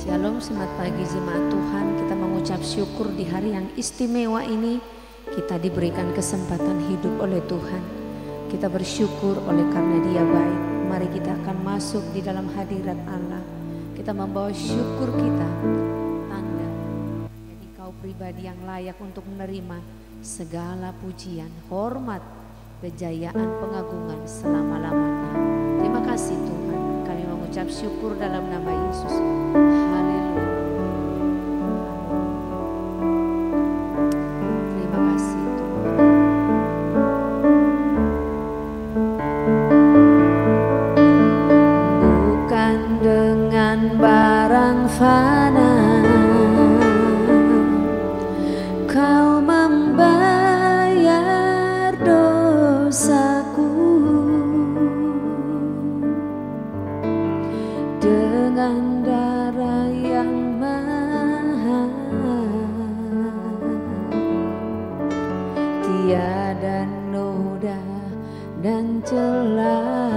Shalom, selamat pagi jemaat Tuhan. Kita mengucap syukur di hari yang istimewa ini. Kita diberikan kesempatan hidup oleh Tuhan. Kita bersyukur oleh karena Dia baik. Mari kita akan masuk di dalam hadirat Allah. Kita membawa syukur kita, tanda jadi Kau pribadi yang layak untuk menerima segala pujian, hormat, kejayaan, pengagungan selama-lamanya. Terima kasih Tuhan. Kami mengucap syukur dalam nama Yesus. Haleluya. Terima kasih Tuhan. Bukan dengan barang fana Kau membayar dosaku, dengan darah yang mahal, tiada noda dan celah.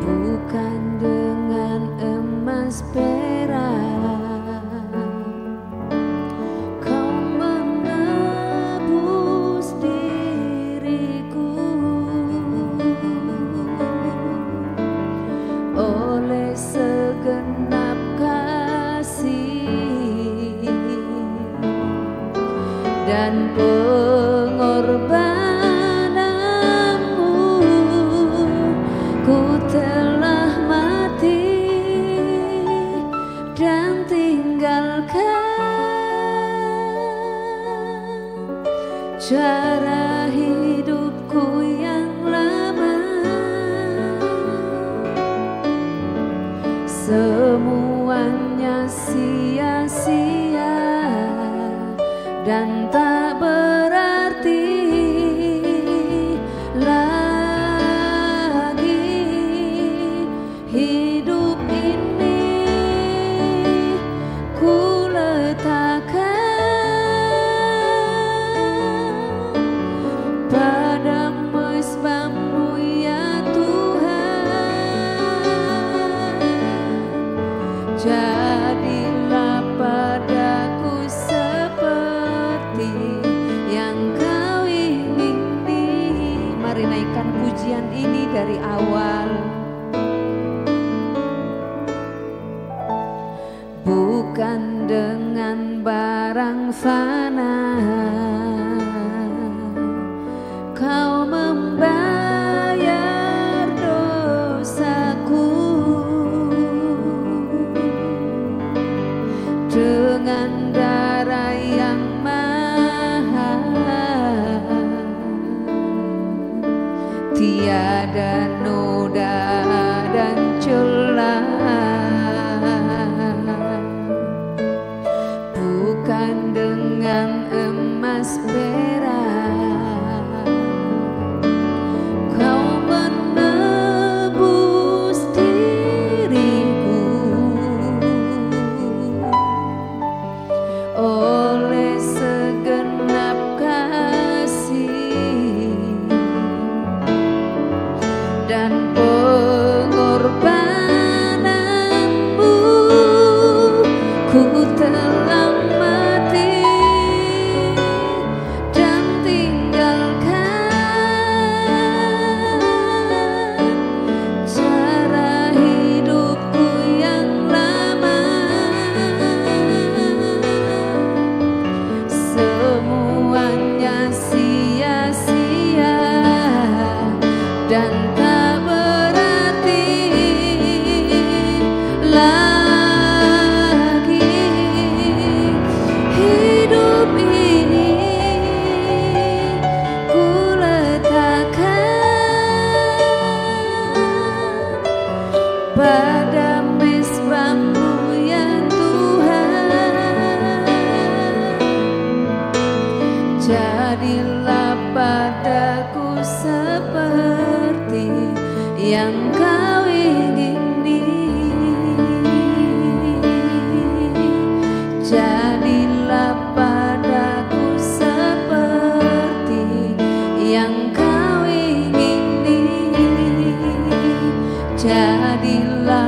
Bukan dengan emas perak Kau menebus diriku, oleh segenap kasih dan pengorbananmu, ku telah mati dan tinggalkan cara hidupku yang lama. Semuanya sia-sia dan tak berarti lagi. Hidup ini ku letakkan pada mezbah-Mu ya Tuhan. Jadilah padaku seperti yang Kau ingini. Mari naikkan pujian ini dari awal. Bukan dengan barang fana Kau membayar dosaku, dengan darah yang mahal, tiada noda dan celah. Bukan dengan emas perak Kau menebus diriku, oleh segenap kasih dan pengorbananmu, ku telah mati dan tinggalkan cara hidupku yang lama. Semuanya sia-sia dan tak berarti lagi. Hidup ini ku letakkan pada mezbah-Mu ya Tuhan. Jadilah padaku seperti yang Kau ingini. Jadilah padaku seperti yang Kau ingini. Jadilah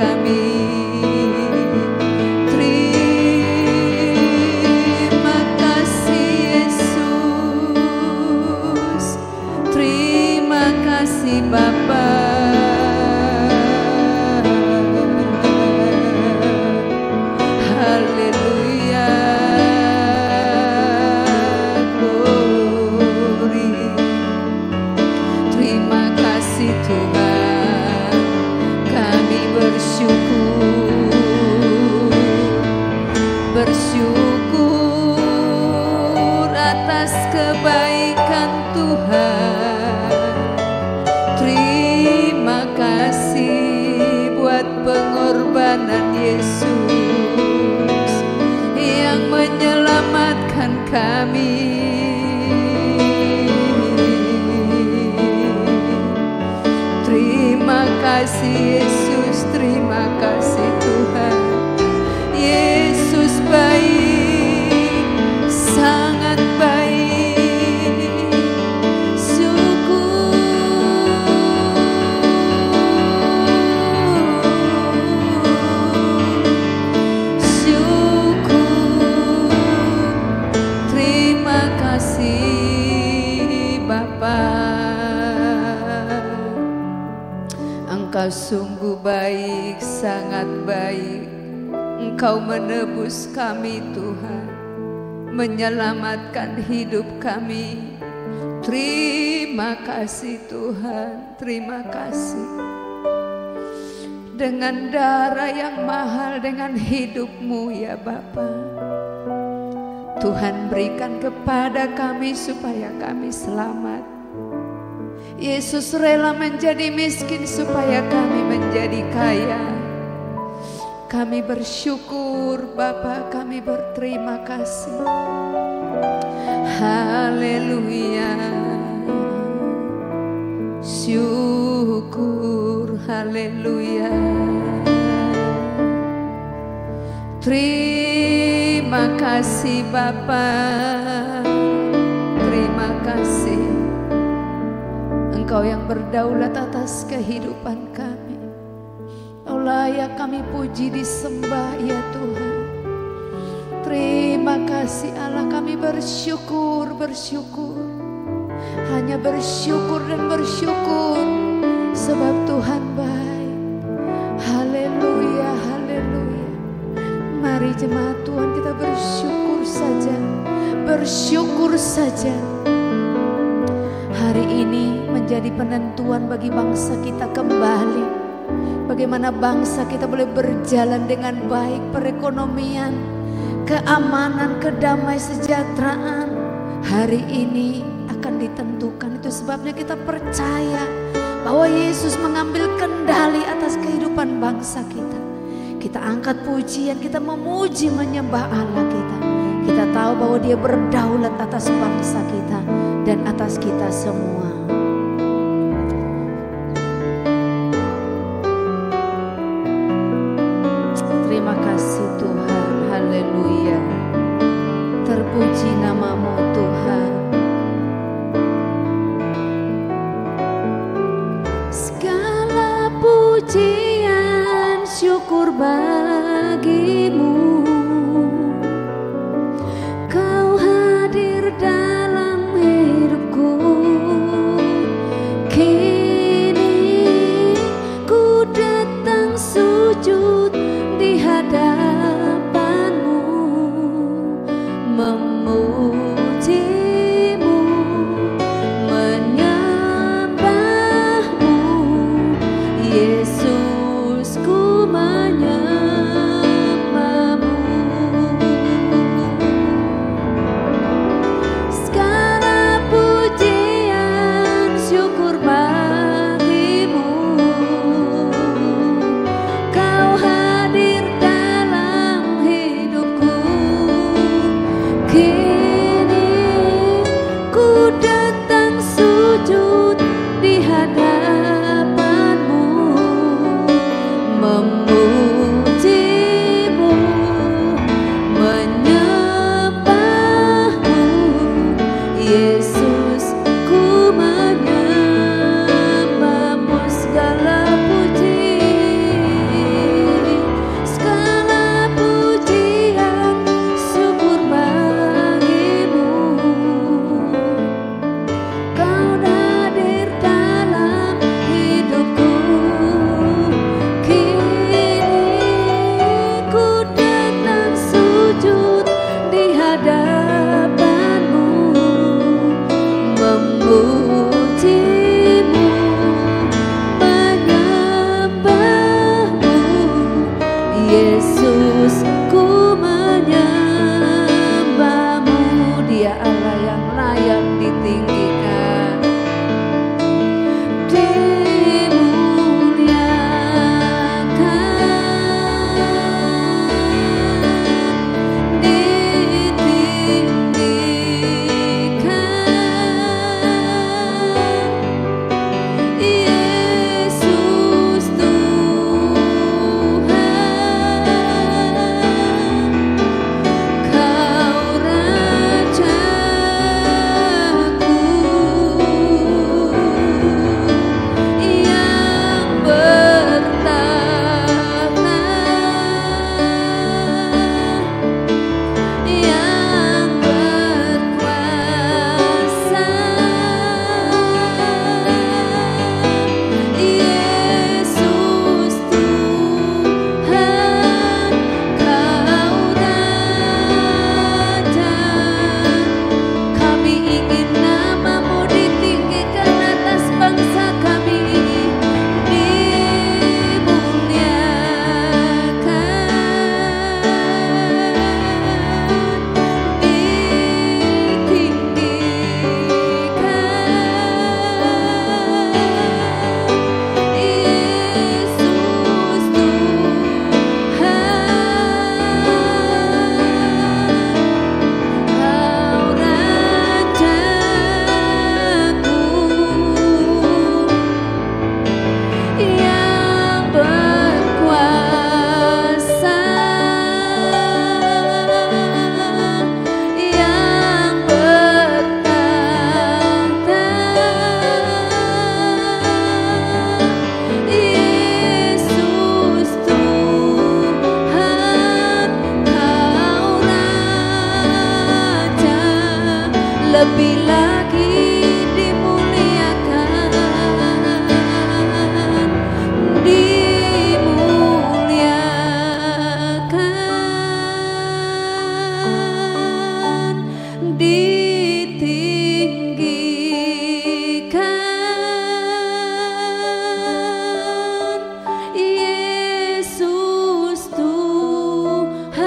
kami. Terima kasih Yesus, terima kasih Bapa. Bersyukur atas kebaikan Tuhan. Terima kasih buat pengorbanan Yesus yang menyelamatkan kami. Terima kasih Yesus, terima kasih Tuhan. Yesus baik, sangat baik. Syukur, syukur. Terima kasih Bapa. Engkau sungguh baik, sangat baik. Engkau menebus kami Tuhan, menyelamatkan hidup kami. Terima kasih Tuhan, terima kasih. Dengan darah yang mahal, dengan hidup-Mu ya Bapa, Tuhan berikan kepada kami supaya kami selamat. Yesus rela menjadi miskin supaya kami menjadi kaya. Kami bersyukur Bapa, kami berterima kasih. Haleluya. Syukur, haleluya. Terima kasih Bapa, terima kasih. Engkau yang berdaulat atas kehidupan kami. Layak kami puji disembah ya Tuhan. Terima kasih Allah, kami bersyukur, bersyukur. Hanya bersyukur dan bersyukur sebab Tuhan baik. Haleluya, haleluya. Mari jemaat Tuhan kita bersyukur saja, bersyukur saja. Hari ini menjadi penentuan bagi bangsa kita kembali. Bagaimana bangsa kita boleh berjalan dengan baik, perekonomian, keamanan, kedamaian, sejahteraan. Hari ini akan ditentukan. Itu sebabnya kita percaya bahwa Yesus mengambil kendali atas kehidupan bangsa kita. Kita angkat pujian, kita memuji, menyembah Allah kita. Kita tahu bahwa Dia berdaulat atas bangsa kita dan atas kita semua. Terima kasih Tuhan, haleluya. Terpuji nama-Mu Tuhan. Segala pujian syukur bagi-Mu. Kau hadir dalam hidupku. Kini ku datang sujud di hadapan-Mu, memuji-Mu, menyembah-Mu. Yesus, ku menyembah-Mu. Yesus, ku menyembahmu. Dia Allah yang layak ditinggikan, dimuliakan, ditinggikan. Yesus Tuhan, Kau Rajaku yang bertahta, yang berkuasa. Yesus Tuhan, Kau Raja. Kami ingin nama-Mu ditinggikan atas bangsa kami, dimuliakan, ditinggikan. Yesus Tuhan, Kau Raja, lebih lagi dimuliakan, dimuliakan, ditinggikan. Yesus Tuhan,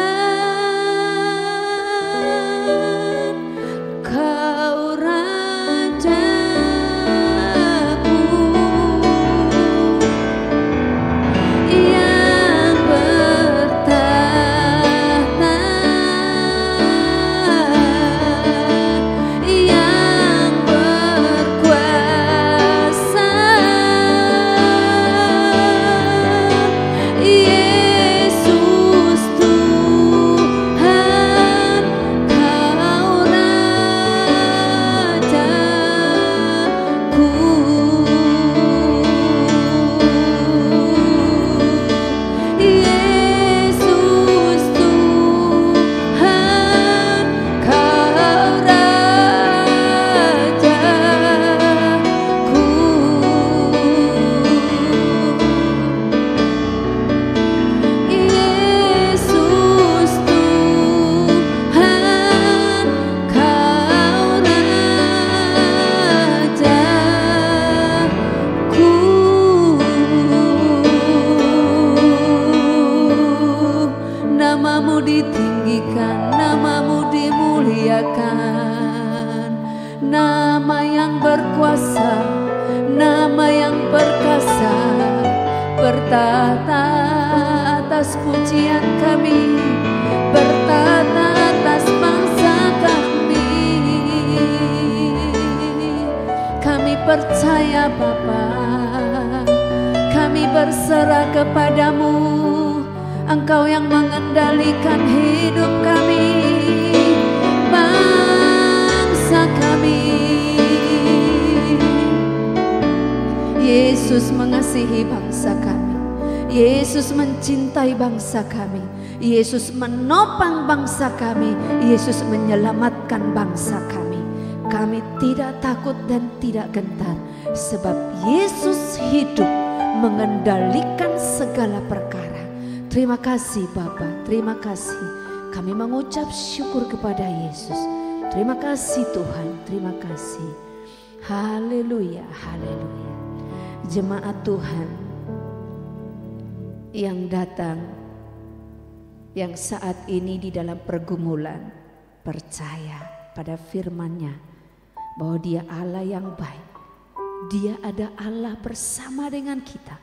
Kau Rajaku yang bertahta, yang berkuasa. Yesus Tuhan, Kau Rajaku. Yesus Tuhan, Kau Rajaku. Yesus Tuhan, Kau Rajaku. Nama-Mu ditinggikan, nama-Mu dimuliakan, nama yang berkuasa, nama yang perkasa, bertahta atas pujian kami, bertahta atas bangsa kami. Kami percaya Bapa, kami berserah kepadamu. Engkau yang mengendalikan hidup kami, bangsa kami. Yesus mengasihi bangsa kami, Yesus mencintai bangsa kami, Yesus menopang bangsa kami, Yesus menyelamatkan bangsa kami. Kami tidak takut dan tidak gentar, sebab Yesus hidup mengendalikan segala perkara. Terima kasih Bapa, terima kasih. Kami mengucap syukur kepada Yesus. Terima kasih Tuhan, terima kasih. Haleluya, haleluya. Jemaat Tuhan yang datang yang saat ini di dalam pergumulan, percaya pada firman-Nya bahwa Dia Allah yang baik. Dia ada Allah bersama dengan kita,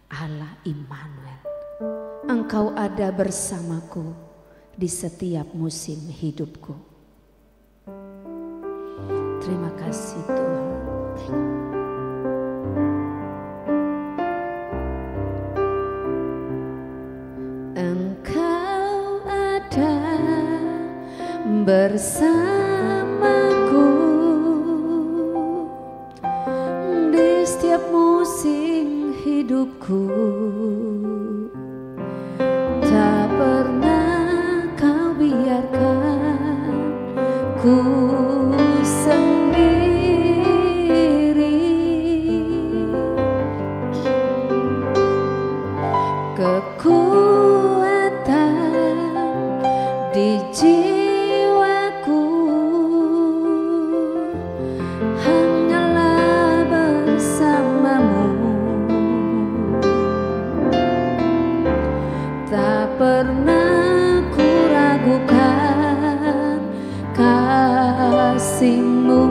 Allah Immanuel. Engkau ada bersamaku di setiap musim hidupku. Terima kasih Tuhan. Engkau ada bersamaku di setiap musim hidupku. Tak pernah kau biarkan ku di jiwaku hanyalah bersamamu. Tak pernah ku ragukan kasih-Mu.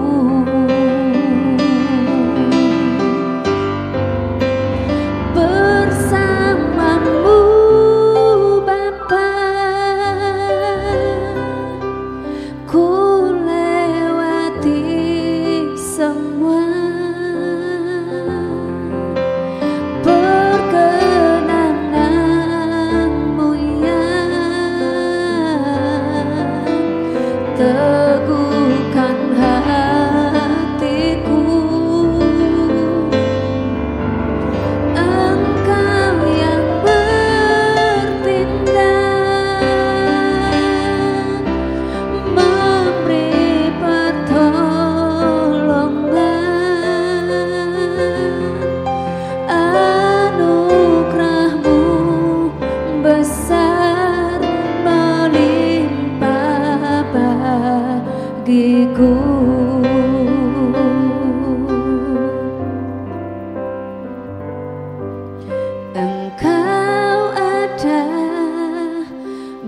Teguhkan hatiku, Engkau yang bertindak, memberi pertolongan. Anugerah-Mu besar melimpah bagiku. Engkau ada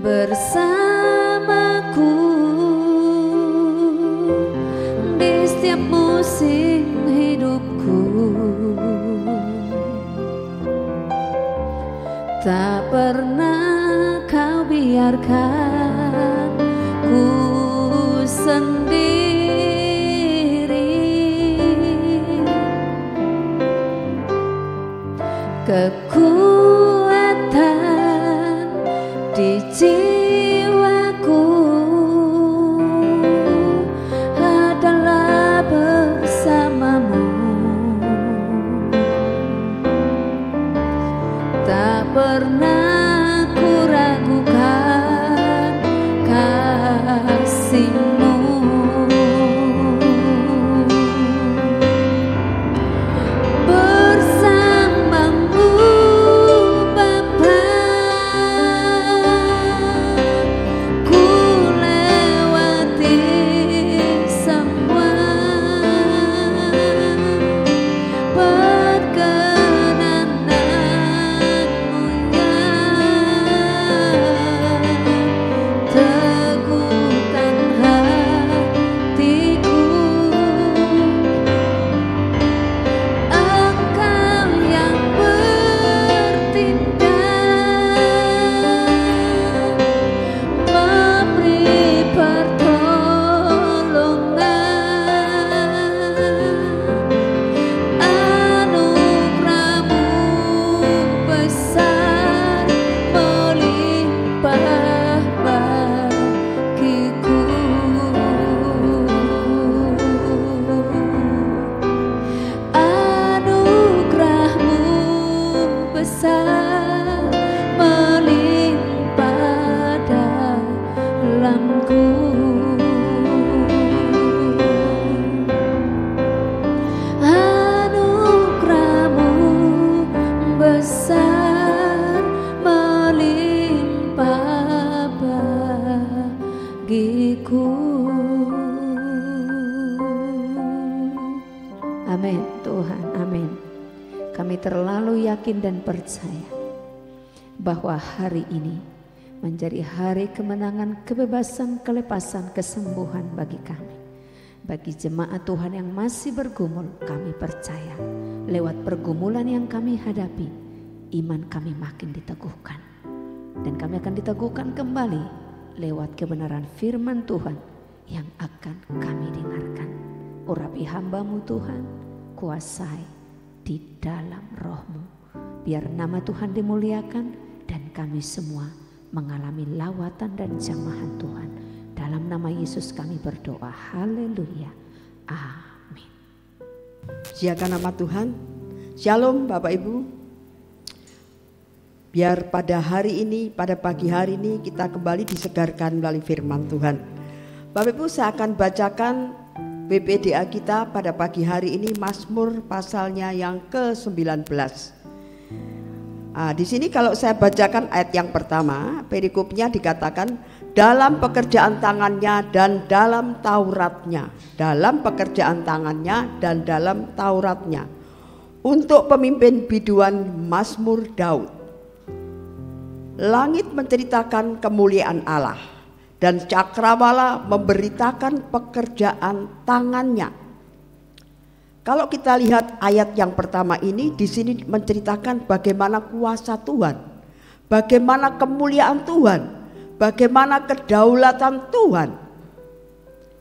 bersamaku di setiap musim hidupku. Tak pernah Kau biarkan ku sendiri. Kekuatan di jiwaku adalah bersama-Mu. Tak pernah ku ragukan kasih-Mu. Bersama-Mu Bapa, ku lewati semua perkenanan-Mu ya. Teguhkan hatiku, Engkau yang bertindak, memberi pertolongan. Anugerah-Mu besar melimpah bagiku. Anugerah-Mu besar melimpah dalamku. Anugerah-Mu besar melimpah bagiku. Amin Tuhan, amin. Kami terlalu yakin dan percaya bahwa hari ini menjadi hari kemenangan, kebebasan, kelepasan, kesembuhan bagi kami. Bagi jemaat Tuhan yang masih bergumul, kami percaya lewat pergumulan yang kami hadapi, iman kami makin diteguhkan. Dan kami akan diteguhkan kembali lewat kebenaran firman Tuhan yang akan kami dengarkan. Urapi hamba-Mu Tuhan, kuasai di dalam roh-Mu. Biar nama Tuhan dimuliakan dan kami semua mengalami lawatan dan jamahan Tuhan. Dalam nama Yesus kami berdoa. Haleluya. Amin. Siakan nama Tuhan. Shalom Bapak Ibu. Biar pada hari ini, pada pagi hari ini kita kembali disegarkan melalui firman Tuhan. Bapak Ibu, saya akan bacakan BPDA kita pada pagi hari ini, Mazmur pasalnya yang ke-19. Di sini kalau saya bacakan ayat yang pertama, perikopnya dikatakan dalam pekerjaan tangannya dan dalam Tauratnya. Dalam pekerjaan tangannya dan dalam Tauratnya. Untuk pemimpin biduan Mazmur Daud. Langit menceritakan kemuliaan Allah dan cakrawala memberitakan pekerjaan tangannya. Kalau kita lihat ayat yang pertama ini, di sini menceritakan bagaimana kuasa Tuhan, bagaimana kemuliaan Tuhan, bagaimana kedaulatan Tuhan.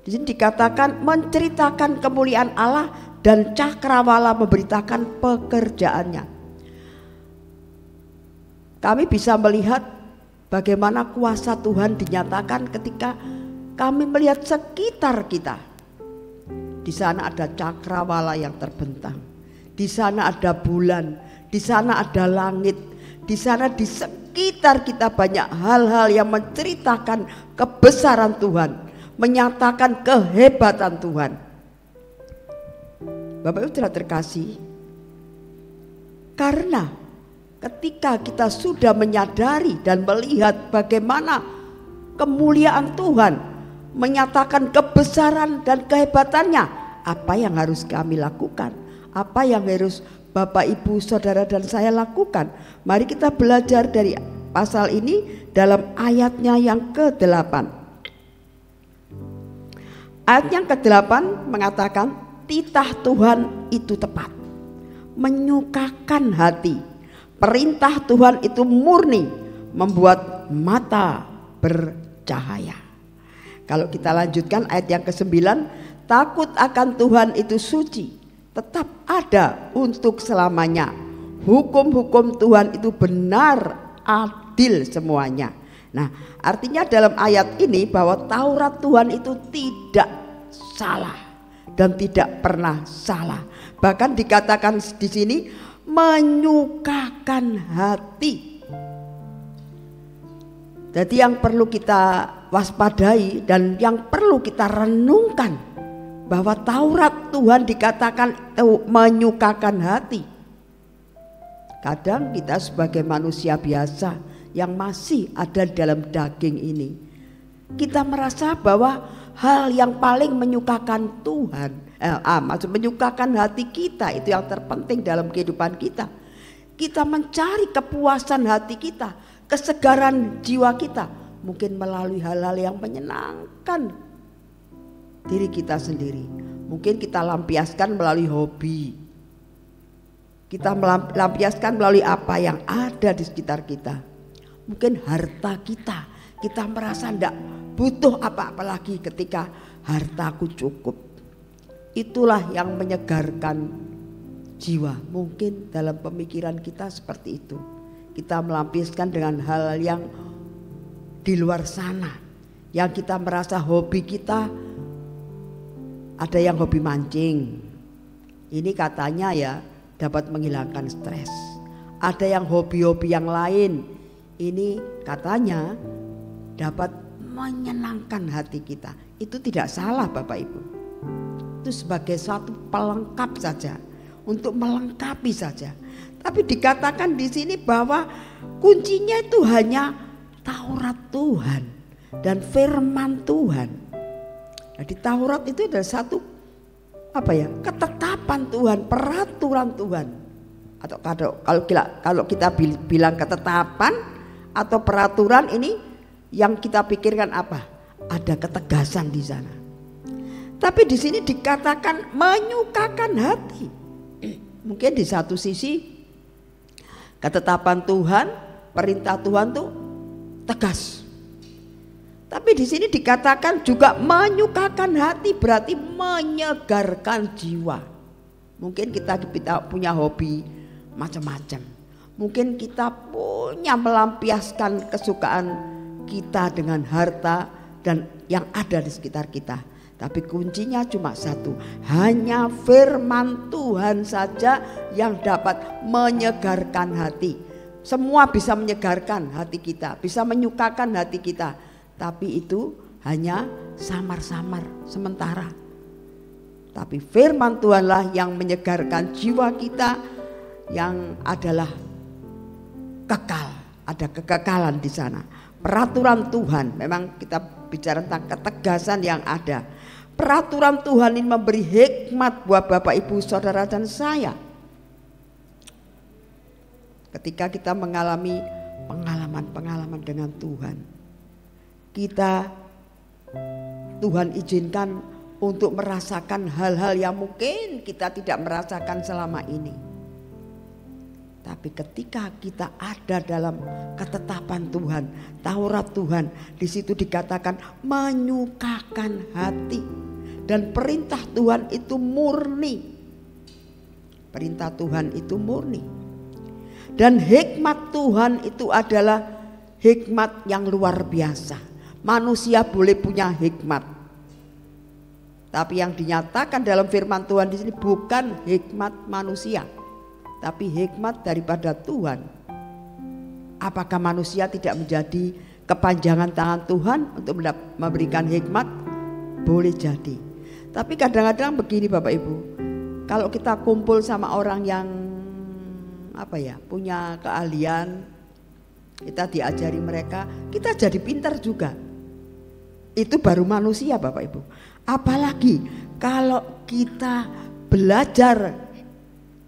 Di sini dikatakan menceritakan kemuliaan Allah dan cakrawala memberitakan pekerjaannya. Kami bisa melihat bagaimana kuasa Tuhan dinyatakan ketika kami melihat sekitar kita. Di sana ada cakrawala yang terbentang, di sana ada bulan, di sana ada langit, di sana di sekitar kita banyak hal-hal yang menceritakan kebesaran Tuhan, menyatakan kehebatan Tuhan. Bapak Ibu telah terkasih, karena ketika kita sudah menyadari dan melihat bagaimana kemuliaan Tuhan, menyatakan kebesaran dan kehebatannya, apa yang harus kami lakukan? Apa yang harus Bapak, Ibu, Saudara dan saya lakukan? Mari kita belajar dari pasal ini dalam ayatnya yang ke-8. Ayat yang ke-8 mengatakan titah Tuhan itu tepat, menyukakan hati. Perintah Tuhan itu murni, membuat mata bercahaya. Kalau kita lanjutkan ayat yang ke-9, takut akan Tuhan itu suci, tetap ada untuk selamanya. Hukum-hukum Tuhan itu benar, adil semuanya. Nah, artinya dalam ayat ini bahwa Taurat Tuhan itu tidak salah dan tidak pernah salah. Bahkan dikatakan di sini menyukakan hati. Jadi yang perlu kita waspadai dan yang perlu kita renungkan bahwa Taurat Tuhan dikatakan menyukakan hati. Kadang kita sebagai manusia biasa yang masih ada dalam daging ini, kita merasa bahwa hal yang paling menyukakan Tuhan, maksud menyukakan hati kita itu yang terpenting dalam kehidupan kita. Kita mencari kepuasan hati kita, kesegaran jiwa kita, mungkin melalui hal-hal yang menyenangkan diri kita sendiri. Mungkin kita lampiaskan melalui hobi, kita melampiaskan melalui apa yang ada di sekitar kita. Mungkin harta kita, kita merasa tidak butuh apa-apa lagi ketika hartaku cukup. Itulah yang menyegarkan jiwa. Mungkin dalam pemikiran kita seperti itu. Kita melampiaskan dengan hal yang di luar sana, yang kita merasa hobi kita. Ada yang hobi mancing, ini katanya ya dapat menghilangkan stres. Ada yang hobi-hobi yang lain, ini katanya dapat menyenangkan hati kita. Itu tidak salah Bapak Ibu. Itu sebagai suatu pelengkap saja, untuk melengkapi saja. Tapi dikatakan di sini bahwa kuncinya itu hanya Taurat Tuhan dan firman Tuhan. Jadi Taurat itu adalah satu ketetapan Tuhan, peraturan Tuhan. Atau kalau kita bilang ketetapan atau peraturan, ini yang kita pikirkan apa? Ada ketegasan di sana. Tapi di sini dikatakan menyukakan hati. Mungkin di satu sisi ketetapan Tuhan, perintah Tuhan tuh tegas. Tapi di sini dikatakan juga menyukakan hati, berarti menyegarkan jiwa. Mungkin kita punya hobi macam-macam. Mungkin kita punya melampiaskan kesukaan kita dengan harta dan yang ada di sekitar kita. Tapi kuncinya cuma satu, hanya firman Tuhan saja yang dapat menyegarkan hati. Semua bisa menyegarkan hati kita, bisa menyukakan hati kita, tapi itu hanya samar-samar sementara. Tapi firman Tuhanlah yang menyegarkan jiwa kita, yang adalah kekal, ada kekekalan di sana. Peraturan Tuhan, memang kita bicara tentang ketegasan yang ada. Peraturan Tuhan ini memberi hikmat buat Bapak Ibu Saudara dan saya. Ketika kita mengalami pengalaman-pengalaman dengan Tuhan, Tuhan izinkan untuk merasakan hal-hal yang mungkin kita tidak merasakan selama ini. Tapi ketika kita ada dalam ketetapan Tuhan, Taurat Tuhan, di situ dikatakan menyukakan hati. Dan perintah Tuhan itu murni. Perintah Tuhan itu murni. Dan hikmat Tuhan itu adalah hikmat yang luar biasa. Manusia boleh punya hikmat, tapi yang dinyatakan dalam firman Tuhan di sini bukan hikmat manusia, tapi hikmat daripada Tuhan. Apakah manusia tidak menjadi kepanjangan tangan Tuhan untuk memberikan hikmat? Boleh jadi. Tapi kadang-kadang begini Bapak Ibu, kalau kita kumpul sama orang yang punya keahlian, kita diajari mereka, kita jadi pintar juga. Itu baru manusia Bapak Ibu. Apalagi kalau kita belajar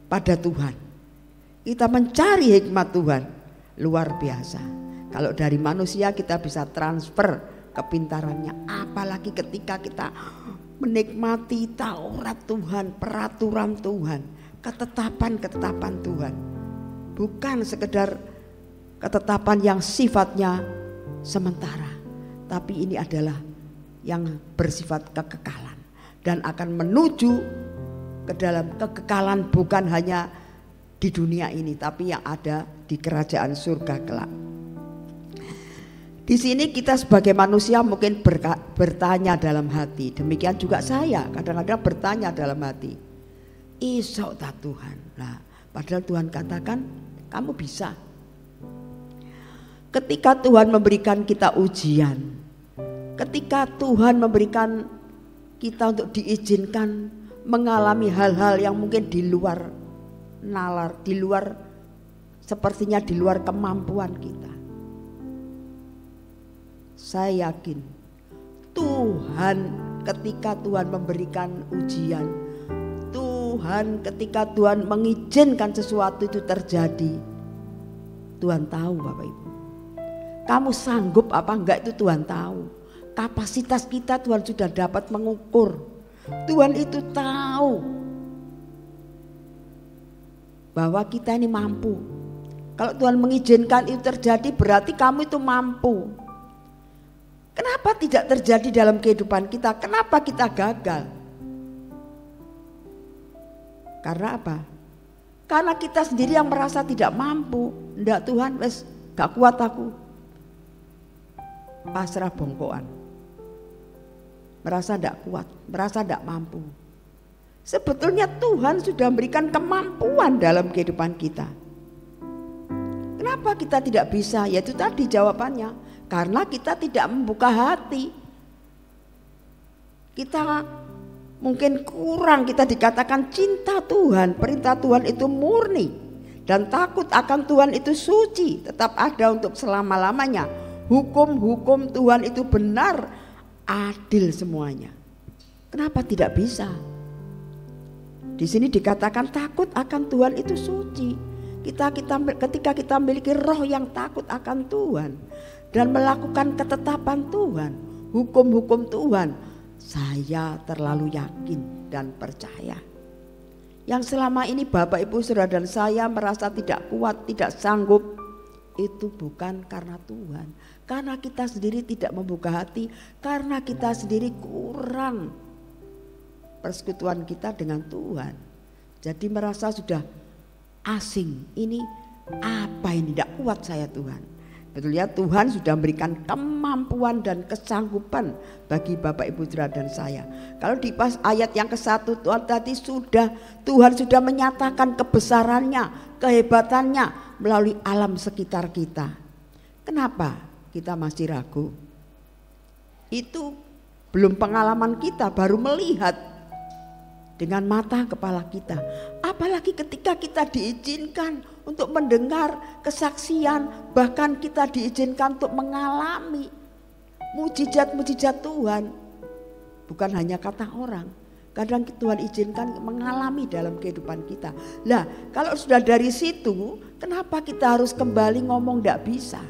pada Tuhan, kita mencari hikmat Tuhan, luar biasa. Kalau dari manusia kita bisa transfer kepintarannya, apalagi ketika kita menikmati Taurat Tuhan, peraturan Tuhan, ketetapan-ketetapan Tuhan. Bukan sekedar ketetapan yang sifatnya sementara, tapi ini adalah yang bersifat kekekalan dan akan menuju ke dalam kekekalan, bukan hanya di dunia ini, tapi yang ada di kerajaan surga kelak. Di sini kita sebagai manusia mungkin bertanya dalam hati, demikian juga saya kadang-kadang bertanya dalam hati, iso tak Tuhan? Nah, padahal Tuhan katakan kamu bisa. Ketika Tuhan memberikan kita ujian, ketika Tuhan memberikan kita untuk diizinkan mengalami hal-hal yang mungkin di luar nalar, di luar, sepertinya di luar kemampuan kita, saya yakin Tuhan ketika Tuhan memberikan ujian, Tuhan ketika Tuhan mengizinkan sesuatu itu terjadi, Tuhan tahu Bapak Ibu. Kamu sanggup apa enggak itu Tuhan tahu. Kapasitas kita Tuhan sudah dapat mengukur. Tuhan itu tahu bahwa kita ini mampu. Kalau Tuhan mengizinkan itu terjadi, berarti kamu itu mampu. Kenapa tidak terjadi dalam kehidupan kita? Kenapa kita gagal? Karena apa? Karena kita sendiri yang merasa tidak mampu. Ndak Tuhan, wes gak kuat aku. Pasrah bongkoan. Merasa ndak kuat, merasa ndak mampu. Sebetulnya Tuhan sudah memberikan kemampuan dalam kehidupan kita. Kenapa kita tidak bisa? Yaitu tadi jawabannya. Karena kita tidak membuka hati. Kita mungkin kurang, kita dikatakan cinta Tuhan, perintah Tuhan itu murni, dan takut akan Tuhan itu suci, tetap ada untuk selama-lamanya. Hukum-hukum Tuhan itu benar, adil semuanya. Kenapa tidak bisa? Di sini dikatakan takut akan Tuhan itu suci. Ketika kita memiliki roh yang takut akan Tuhan, dan melakukan ketetapan Tuhan, hukum-hukum Tuhan, saya terlalu yakin dan percaya. Yang selama ini Bapak Ibu Saudara dan saya merasa tidak kuat, tidak sanggup, itu bukan karena Tuhan, karena kita sendiri tidak membuka hati, karena kita sendiri kurang persekutuan kita dengan Tuhan. Jadi merasa sudah asing, ini apa ini, tidak kuat saya Tuhan. Betul ya, Tuhan sudah memberikan kemampuan dan kesanggupan bagi Bapak Ibu Saudara dan saya. Kalau di pas ayat yang ke-1 Tuhan tadi Tuhan sudah menyatakan kebesarannya, kehebatannya melalui alam sekitar kita. Kenapa kita masih ragu? Itu belum pengalaman kita, baru melihat dengan mata kepala kita. Apalagi ketika kita diizinkan untuk mendengar kesaksian, bahkan kita diizinkan untuk mengalami mujizat-mujizat Tuhan. Bukan hanya kata orang, kadang Tuhan izinkan mengalami dalam kehidupan kita. Lah, kalau sudah dari situ, kenapa kita harus kembali ngomong tidak bisa?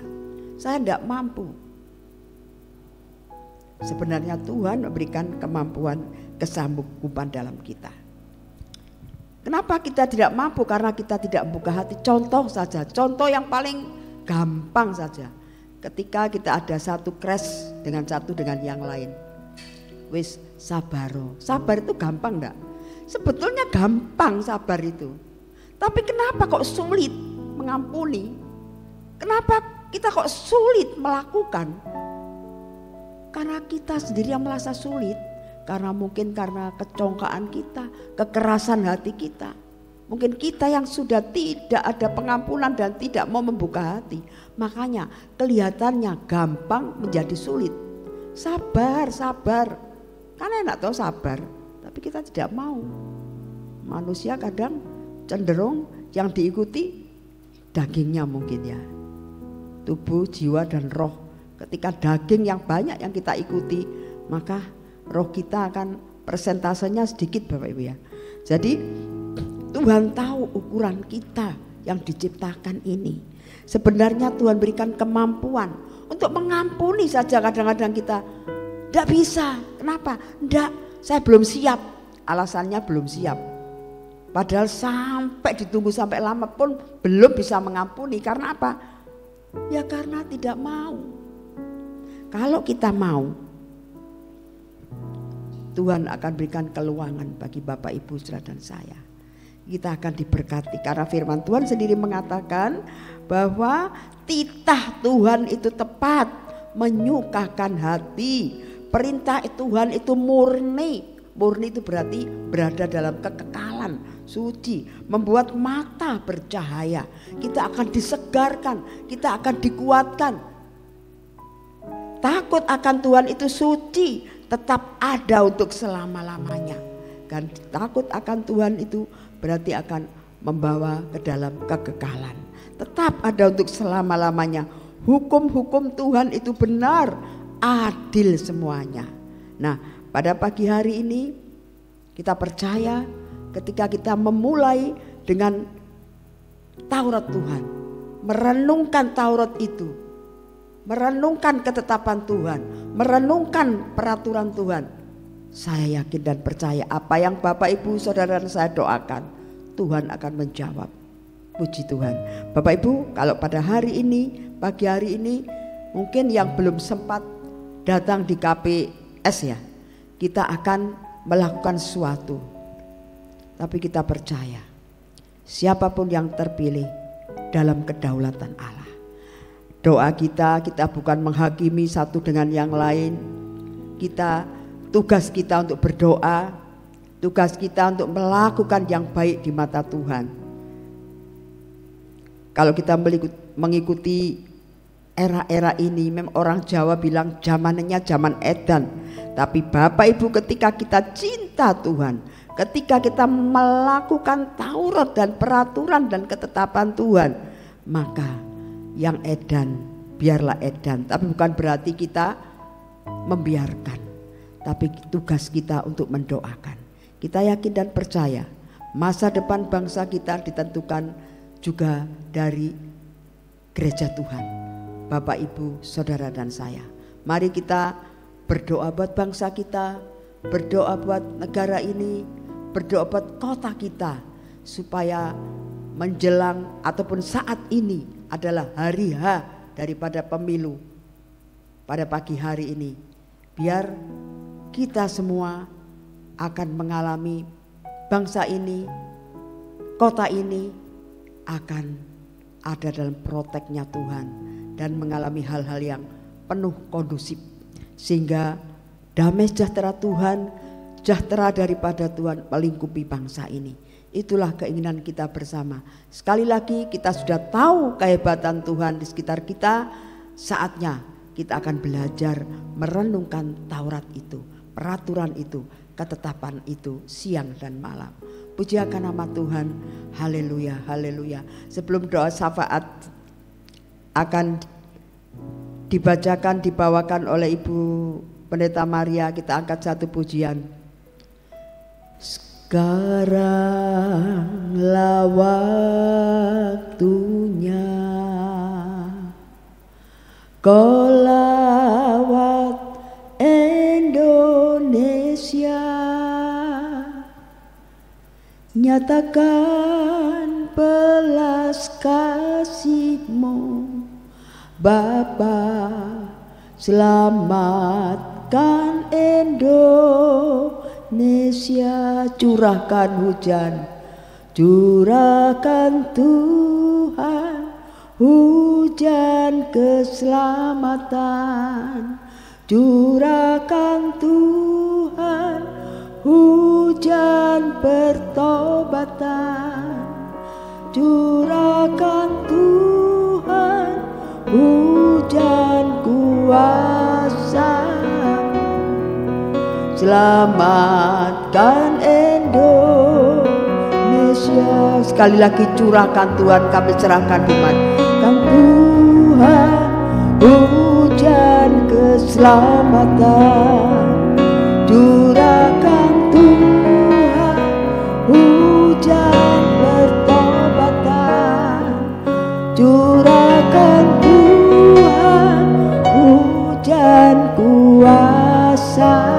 Saya tidak mampu. Sebenarnya Tuhan memberikan kemampuan kesanggupan dalam kita. Kenapa kita tidak mampu? Karena kita tidak membuka hati. Contoh saja, contoh yang paling gampang saja. Ketika kita ada satu crash dengan yang lain. Wis sabaro. Sabar itu gampang enggak? Sebetulnya gampang sabar itu. Tapi kenapa kok sulit mengampuni? Kenapa kita kok sulit melakukan? Karena kita sendiri yang merasa sulit. Karena mungkin karena kecongkaan kita, kekerasan hati kita. Mungkin kita yang sudah tidak ada pengampunan dan tidak mau membuka hati. Makanya kelihatannya gampang menjadi sulit. Sabar, sabar. Karena enak tahu sabar, tapi kita tidak mau. Manusia kadang cenderung yang diikuti dagingnya mungkin ya. Tubuh, jiwa dan roh. Ketika daging yang banyak yang kita ikuti, maka roh kita akan persentasenya sedikit Bapak Ibu ya. Jadi Tuhan tahu ukuran kita yang diciptakan ini. Sebenarnya Tuhan berikan kemampuan untuk mengampuni saja kadang-kadang kita tidak bisa. Kenapa? Tidak, saya belum siap. Alasannya belum siap. Padahal sampai ditunggu sampai lama pun belum bisa mengampuni. Karena apa? Ya karena tidak mau. Kalau kita mau, Tuhan akan berikan keluangan bagi Bapak Ibu Saudara dan saya. Kita akan diberkati karena firman Tuhan sendiri mengatakan bahwa titah Tuhan itu tepat, menyukakan hati. Perintah Tuhan itu murni. Murni itu berarti berada dalam kekekalan, suci, membuat mata bercahaya. Kita akan disegarkan, kita akan dikuatkan. Takut akan Tuhan itu suci, tetap ada untuk selama-lamanya. Dan takut akan Tuhan itu berarti akan membawa ke dalam kekekalan. Tetap ada untuk selama-lamanya. Hukum-hukum Tuhan itu benar, adil semuanya. Nah, pada pagi hari ini kita percaya ketika kita memulai dengan Taurat Tuhan, merenungkan Taurat itu, merenungkan ketetapan Tuhan, merenungkan peraturan Tuhan, saya yakin dan percaya apa yang Bapak Ibu Saudara dan saya doakan, Tuhan akan menjawab. Puji Tuhan. Bapak Ibu, kalau pada hari ini, pagi hari ini, mungkin yang belum sempat datang di KPS ya, kita akan melakukan sesuatu. Tapi kita percaya, siapapun yang terpilih dalam kedaulatan Allah. Doa kita bukan menghakimi satu dengan yang lain. Tugas kita untuk berdoa, tugas kita untuk melakukan yang baik di mata Tuhan. Kalau kita mengikuti era-era ini, memang orang Jawa bilang zamannya zaman edan. Tapi Bapak Ibu, ketika kita cinta Tuhan, ketika kita melakukan Taurat dan peraturan dan ketetapan Tuhan, maka yang edan biarlah edan. Tapi bukan berarti kita membiarkan, tapi tugas kita untuk mendoakan. Kita yakin dan percaya masa depan bangsa kita ditentukan juga dari gereja Tuhan, Bapak, Ibu, Saudara dan saya. Mari kita berdoa buat bangsa kita, berdoa buat negara ini, berdoa buat kota kita, supaya menjelang ataupun saat ini adalah hari H daripada pemilu pada pagi hari ini. Biar kita semua akan mengalami, bangsa ini, kota ini akan ada dalam proteknya Tuhan dan mengalami hal-hal yang penuh kondusif, sehingga damai sejahtera Tuhan, sejahtera daripada Tuhan melingkupi bangsa ini. Itulah keinginan kita bersama. Sekali lagi kita sudah tahu kehebatan Tuhan di sekitar kita. Saatnya kita akan belajar merenungkan Taurat itu, peraturan itu, ketetapan itu siang dan malam. Puji akan nama Tuhan. Haleluya, haleluya. Sebelum doa syafaat akan dibawakan oleh Ibu Pendeta Maria, kita angkat satu pujian. Sekaranglah waktunya kau lawat Indonesia, nyatakan belas kasih-Mu Bapa, selamatkan Indonesia. Curahkan hujan, curahkan Tuhan hujan keselamatan, curahkan Tuhan hujan pertobatan, curahkan Tuhan hujan kuasa. Selamatkan Indonesia. Sekali lagi, curahkan Tuhan, kami serahkan iman. Kan Tuhan hujan keselamatan, curahkan Tuhan hujan pertobatan, curahkan Tuhan hujan kuasa.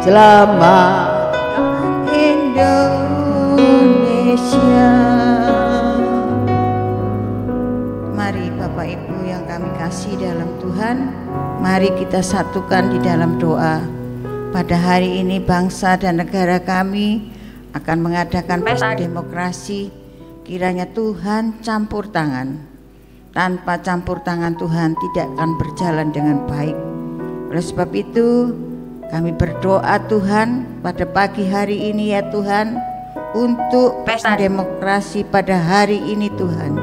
Selamatkan Indonesia. Mari Bapak Ibu yang kami kasih dalam Tuhan, mari kita satukan di dalam doa. Pada hari ini bangsa dan negara kami akan mengadakan pesta demokrasi. Kiranya Tuhan campur tangan. Tanpa campur tangan Tuhan tidak akan berjalan dengan baik. Oleh sebab itu kami berdoa Tuhan pada pagi hari ini ya Tuhan, untuk pesta demokrasi pada hari ini Tuhan.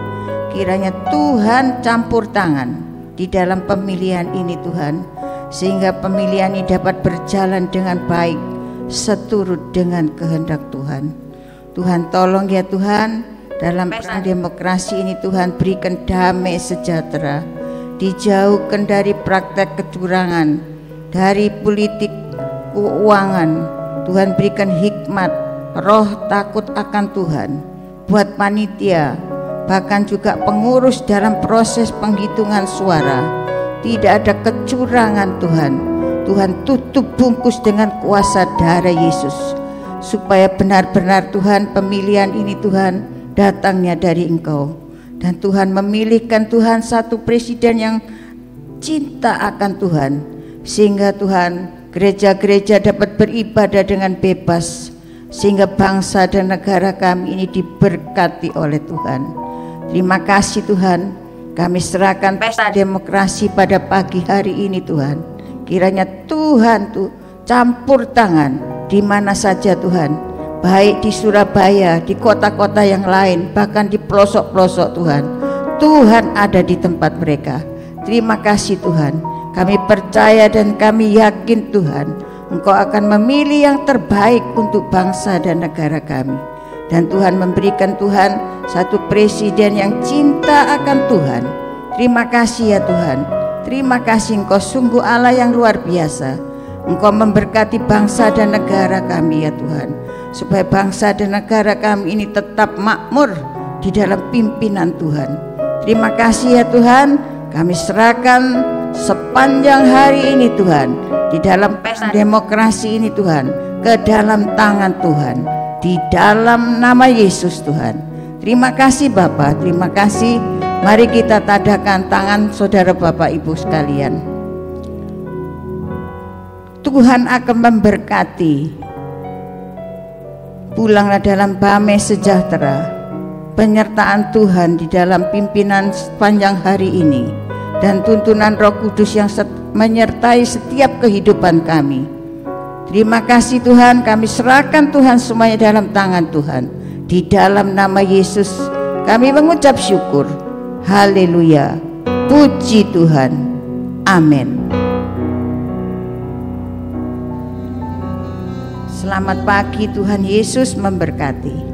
Kiranya Tuhan campur tangan di dalam pemilihan ini Tuhan, sehingga pemilihan ini dapat berjalan dengan baik seturut dengan kehendak Tuhan. Tuhan tolong ya Tuhan, dalam pesta demokrasi ini Tuhan berikan damai sejahtera, dijauhkan dari praktek kecurangan, dari politik keuangan. Tuhan berikan hikmat, roh takut akan Tuhan buat panitia, bahkan juga pengurus dalam proses penghitungan suara. Tidak ada kecurangan Tuhan. Tuhan tutup bungkus dengan kuasa darah Yesus, supaya benar-benar Tuhan pemilihan ini Tuhan datangnya dari Engkau. Dan Tuhan memilihkan Tuhan satu presiden yang cinta akan Tuhan, sehingga Tuhan gereja-gereja dapat beribadah dengan bebas, sehingga bangsa dan negara kami ini diberkati oleh Tuhan. Terima kasih Tuhan, kami serahkan pesta demokrasi pada pagi hari ini Tuhan. Kiranya Tuhan tuh campur tangan di mana saja Tuhan, baik di Surabaya, di kota-kota yang lain, bahkan di pelosok-pelosok Tuhan. Tuhan ada di tempat mereka. Terima kasih Tuhan. Kami percaya dan kami yakin Tuhan, Engkau akan memilih yang terbaik untuk bangsa dan negara kami. Dan Tuhan memberikan Tuhan satu presiden yang cinta akan Tuhan. Terima kasih ya Tuhan. Terima kasih, Engkau sungguh Allah yang luar biasa. Engkau memberkati bangsa dan negara kami ya Tuhan, supaya bangsa dan negara kami ini tetap makmur di dalam pimpinan Tuhan. Terima kasih ya Tuhan, kami serahkan sepanjang hari ini Tuhan, di dalam pesta demokrasi ini Tuhan, ke dalam tangan Tuhan, di dalam nama Yesus Tuhan. Terima kasih Bapa, terima kasih. Mari kita tadahkan tangan saudara Bapak Ibu sekalian. Tuhan akan memberkati. Pulanglah dalam damai sejahtera, penyertaan Tuhan di dalam pimpinan sepanjang hari ini, dan tuntunan Roh Kudus yang menyertai setiap kehidupan kami. Terima kasih Tuhan, kami serahkan Tuhan semuanya dalam tangan Tuhan. Di dalam nama Yesus kami mengucap syukur. Haleluya, puji Tuhan, amin. Selamat pagi, Tuhan Yesus memberkati.